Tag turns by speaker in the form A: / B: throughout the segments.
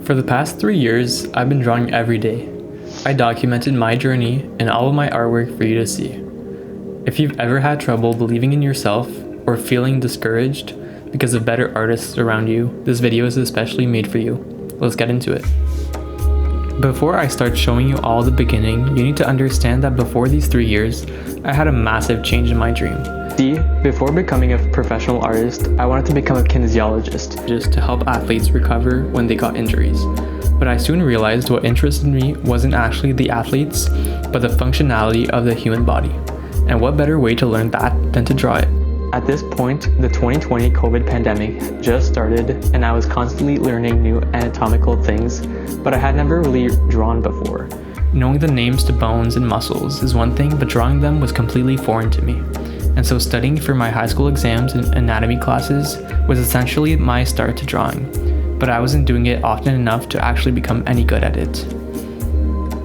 A: For the past 3 years, I've been drawing every day. I documented my journey and all of my artwork for you to see. If you've ever had trouble believing in yourself or feeling discouraged because of better artists around you, this video is especially made for you. Let's get into it. Before I start showing you all the beginning, you need to understand that before these 3 years, I had a massive change in my dream. See, before becoming a professional artist, I wanted to become a kinesiologist, just to help athletes recover when they got injuries. But I soon realized what interested me wasn't actually the athletes, but the functionality of the human body. And what better way to learn that than to draw it? At this point, the 2020 COVID pandemic just started, and I was constantly learning new anatomical things, but I had never really drawn before. Knowing the names to bones and muscles is one thing, but drawing them was completely foreign to me. And so studying for my high school exams and anatomy classes was essentially my start to drawing, but I wasn't doing it often enough to actually become any good at it.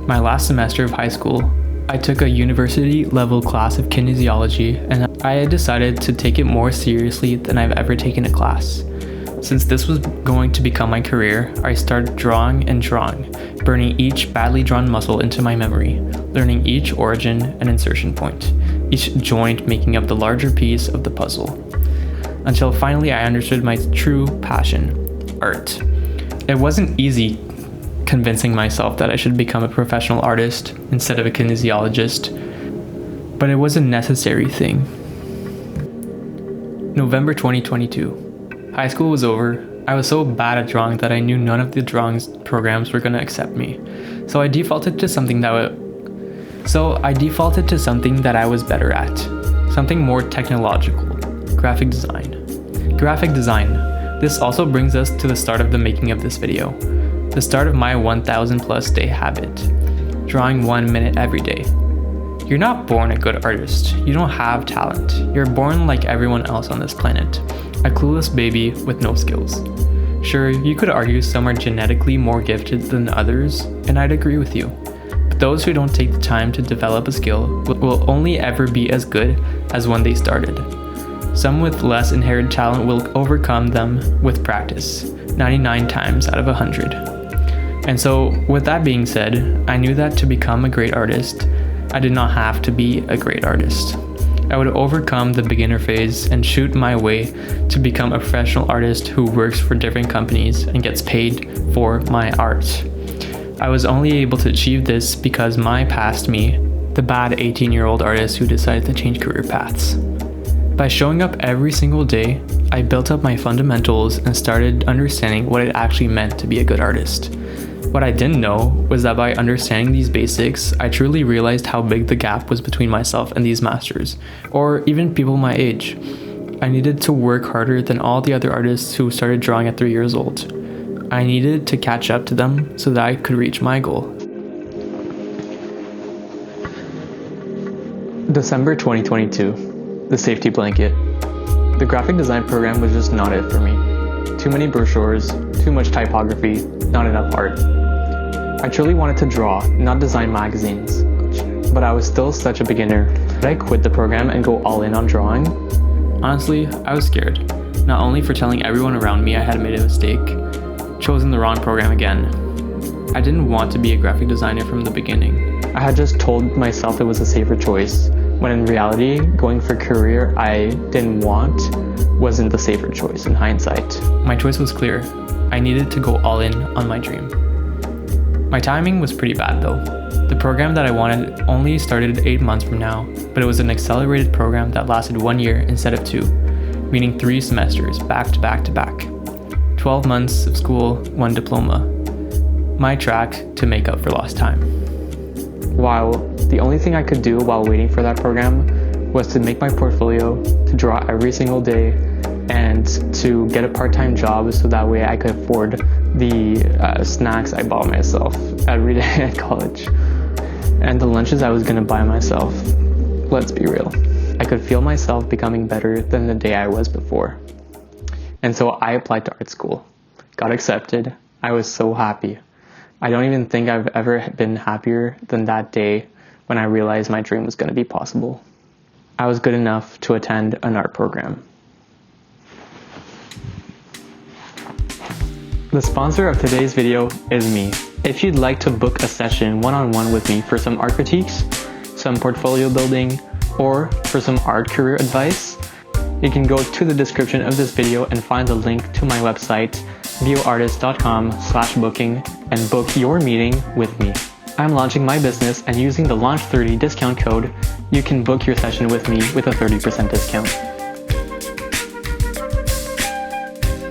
A: My last semester of high school, I took a university-level class of kinesiology, and I had decided to take it more seriously than I've ever taken a class. Since this was going to become my career, I started drawing and drawing, burning each badly drawn muscle into my memory, learning each origin and insertion point, each joint making up the larger piece of the puzzle. Until finally I understood my true passion, art. It wasn't easy convincing myself that I should become a professional artist instead of a kinesiologist, but it was a necessary thing. November 2022. High school was over. I was so bad at drawing that I knew none of the drawing programs were going to accept me. So I defaulted to something that I was better at. Something more technological. Graphic design. Graphic design. This also brings us to the start of the making of this video. The start of my 1,000 plus day habit. Drawing 1 minute every day. You're not born a good artist. You don't have talent. You're born like everyone else on this planet. A clueless baby with no skills. Sure, you could argue some are genetically more gifted than others, and I'd agree with you. But those who don't take the time to develop a skill will only ever be as good as when they started. Some with less inherent talent will overcome them with practice, 99 times out of 100. And so, with that being said, I knew that to become a great artist, I did not have to be a great artist. I would overcome the beginner phase and shoot my way to become a professional artist who works for different companies and gets paid for my art. I was only able to achieve this because my past me, the bad 18-year-old artist who decided to change career paths. By showing up every single day, I built up my fundamentals and started understanding what it actually meant to be a good artist. What I didn't know was that by understanding these basics, I truly realized how big the gap was between myself and these masters, or even people my age. I needed to work harder than all the other artists who started drawing at 3 years old. I needed to catch up to them so that I could reach my goal. December 2022, the safety blanket. The graphic design program was just not it for me. Too many brochures, too much typography, not enough art. I truly wanted to draw, not design magazines, but I was still such a beginner. Did I quit the program and go all in on drawing? Honestly, I was scared, not only for telling everyone around me I had made a mistake, chosen the wrong program again. I didn't want to be a graphic designer from the beginning. I had just told myself it was a safer choice, when in reality, going for a career I didn't want wasn't the safer choice in hindsight. My choice was clear. I needed to go all in on my dream. My timing was pretty bad though. The program that I wanted only started 8 months from now, but it was an accelerated program that lasted 1 year instead of 2, meaning 3 semesters back to back to back. 12 months of school, 1 diploma. My track to make up for lost time. While the only thing I could do while waiting for that program was to make my portfolio, to draw every single day, and to get a part-time job so that way I could afford the snacks I bought myself every day at college. And the lunches I was gonna buy myself. Let's be real. I could feel myself becoming better than the day I was before. And so I applied to art school. Got accepted. I was so happy. I don't even think I've ever been happier than that day when I realized my dream was going to be possible. I was good enough to attend an art program. The sponsor of today's video is me. If you'd like to book a session one-on-one with me for some art critiques, some portfolio building, or for some art career advice, you can go to the description of this video and find the link to my website, vioartist.com/booking, and book your meeting with me. I'm launching my business, and using the Launch30 discount code, you can book your session with me with a 30% discount.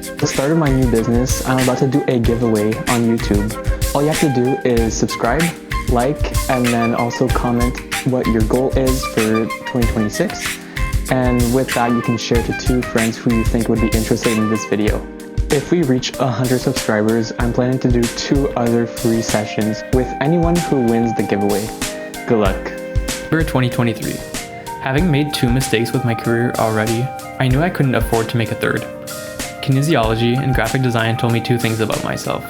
A: At the start of my new business, I'm about to do a giveaway on YouTube. All you have to do is subscribe, like, and then also comment what your goal is for 2026. And with that, you can share to 2 friends who you think would be interested in this video. If we reach 100 subscribers, I'm planning to do 2 other free sessions with anyone who wins the giveaway. Good luck. For 2023, having made 2 mistakes with my career already, I knew I couldn't afford to make a third. Kinesiology and graphic design told me 2 things about myself.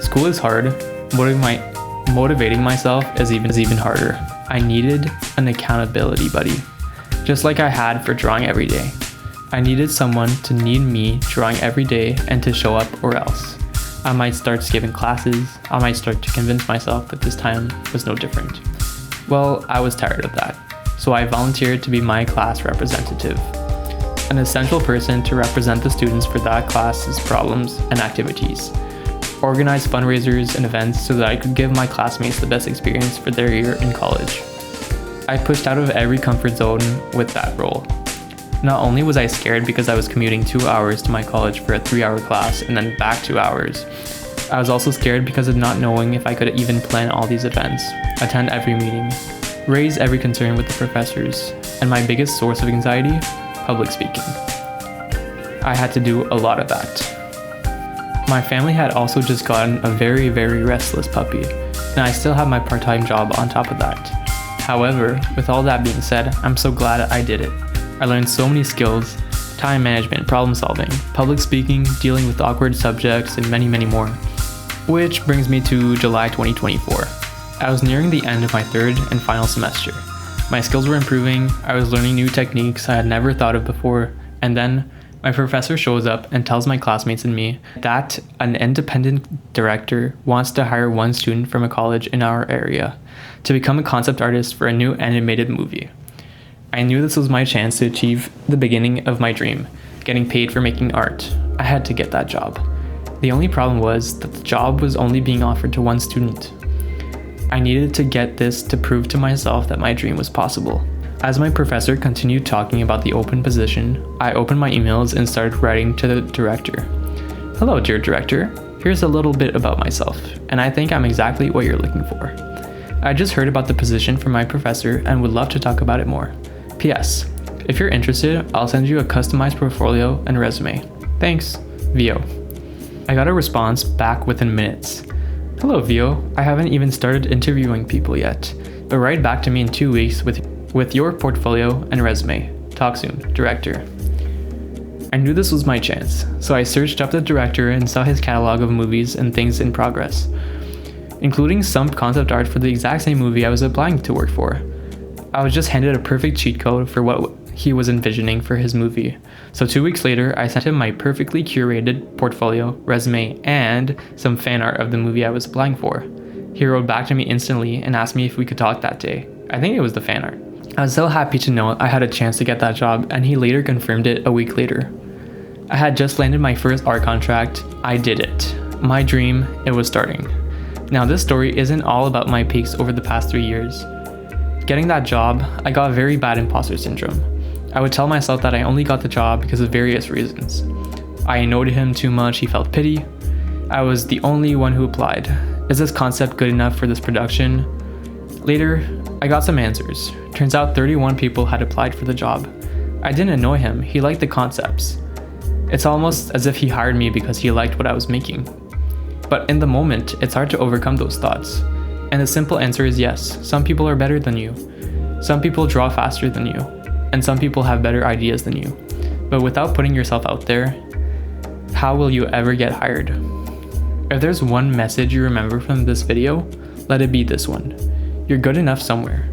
A: School is hard, motivating myself is even harder. I needed an accountability buddy, just like I had for drawing every day. I needed someone to need me drawing every day and to show up, or else I might start skipping classes. I might start to convince myself that this time was no different. Well, I was tired of that, so I volunteered to be my class representative, an essential person to represent the students for that class's problems and activities, organize fundraisers and events so that I could give my classmates the best experience for their year in college. I pushed out of every comfort zone with that role. Not only was I scared because I was commuting 2 hours to my college for a 3-hour class and then back 2 hours, I was also scared because of not knowing if I could even plan all these events, attend every meeting, raise every concern with the professors, and my biggest source of anxiety, public speaking. I had to do a lot of that. My family had also just gotten a very, very restless puppy, and I still have my part-time job on top of that. However, with all that being said, I'm so glad I did it. I learned so many skills: time management, problem solving, public speaking, dealing with awkward subjects, and many, many more. Which brings me to July 2024. I was nearing the end of my 3rd and final semester. My skills were improving, I was learning new techniques I had never thought of before, and then my professor shows up and tells my classmates and me that an independent director wants to hire 1 student from a college in our area to become a concept artist for a new animated movie. I knew this was my chance to achieve the beginning of my dream, getting paid for making art. I had to get that job. The only problem was that the job was only being offered to 1 student. I needed to get this to prove to myself that my dream was possible. As my professor continued talking about the open position, I opened my emails and started writing to the director. Hello, dear director. Here's a little bit about myself, and I think I'm exactly what you're looking for. I just heard about the position from my professor and would love to talk about it more. P.S. If you're interested, I'll send you a customized portfolio and resume. Thanks, Vio. I got a response back within minutes. Hello, Vio. I haven't even started interviewing people yet, but write back to me in 2 weeks with your portfolio and resume. Talk soon, director. I knew this was my chance, so I searched up the director and saw his catalog of movies and things in progress, including some concept art for the exact same movie I was applying to work for. I was just handed a perfect cheat code for what he was envisioning for his movie. So 2 weeks later, I sent him my perfectly curated portfolio, resume, and some fan art of the movie I was applying for. He wrote back to me instantly and asked me if we could talk that day. I think it was the fan art. I was so happy to know I had a chance to get that job, and he later confirmed it a week later. I had just landed my first art contract. I did it. My dream, it was starting. Now this story isn't all about my peaks over the past 3 years. Getting that job, I got very bad imposter syndrome. I would tell myself that I only got the job because of various reasons. I annoyed him too much, he felt pity. I was the only one who applied. Is this concept good enough for this production? Later, I got some answers. Turns out 31 people had applied for the job. I didn't annoy him, he liked the concepts. It's almost as if he hired me because he liked what I was making. But in the moment, it's hard to overcome those thoughts. And the simple answer is yes, some people are better than you. Some people draw faster than you. And some people have better ideas than you. But without putting yourself out there, how will you ever get hired? If there's one message you remember from this video, let it be this one. You're good enough somewhere.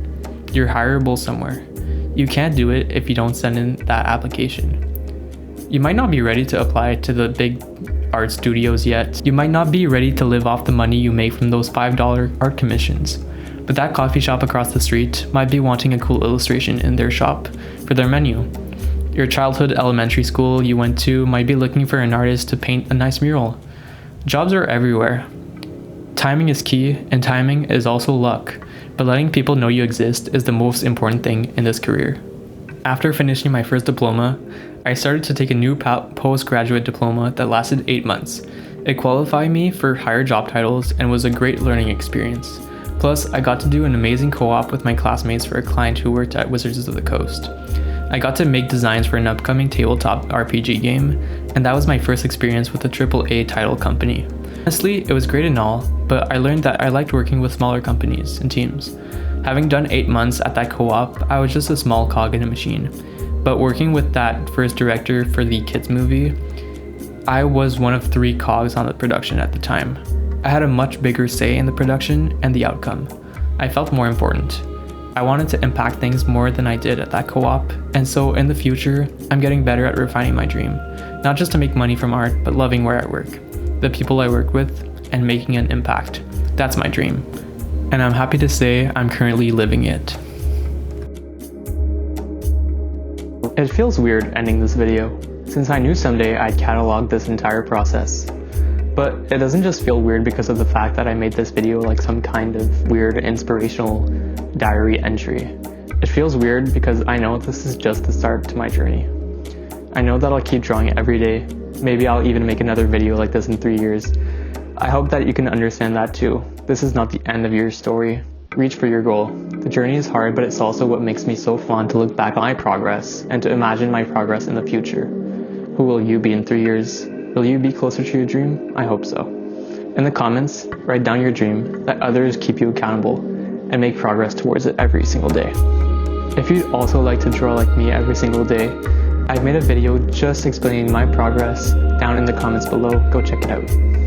A: You're hireable somewhere. You can't do it if you don't send in that application. You might not be ready to apply to the big art studios yet. You might not be ready to live off the money you make from those $5 art commissions, but that coffee shop across the street might be wanting a cool illustration in their shop for their menu. Your childhood elementary school you went to might be looking for an artist to paint a nice mural. Jobs are everywhere. Timing is key, and timing is also luck, but letting people know you exist is the most important thing in this career. After finishing my first diploma, I started to take a new postgraduate diploma that lasted 8 months. It qualified me for higher job titles and was a great learning experience. Plus, I got to do an amazing co-op with my classmates for a client who worked at Wizards of the Coast. I got to make designs for an upcoming tabletop RPG game, and that was my first experience with a AAA title company. Honestly, it was great and all, but I learned that I liked working with smaller companies and teams. Having done 8 months at that co-op, I was just a small cog in a machine. But working with that first director for the kids movie, I was one of 3 cogs on the production at the time. I had a much bigger say in the production and the outcome. I felt more important. I wanted to impact things more than I did at that co-op, and so in the future, I'm getting better at refining my dream. Not just to make money from art, but loving where I work, the people I work with, and making an impact. That's my dream. And I'm happy to say I'm currently living it. It feels weird ending this video, since I knew someday I'd catalog this entire process. But it doesn't just feel weird because of the fact that I made this video like some kind of weird inspirational diary entry. It feels weird because I know this is just the start to my journey. I know that I'll keep drawing every day. Maybe I'll even make another video like this in 3 years. I hope that you can understand that too. This is not the end of your story. Reach for your goal. The journey is hard, but it's also what makes me so fun to look back on my progress and to imagine my progress in the future. Who will you be in 3 years? Will you be closer to your dream? I hope so. In the comments, write down your dream, let others keep you accountable, and make progress towards it every single day. If you'd also like to draw like me every single day, I've made a video just explaining my progress down in the comments below. Go check it out.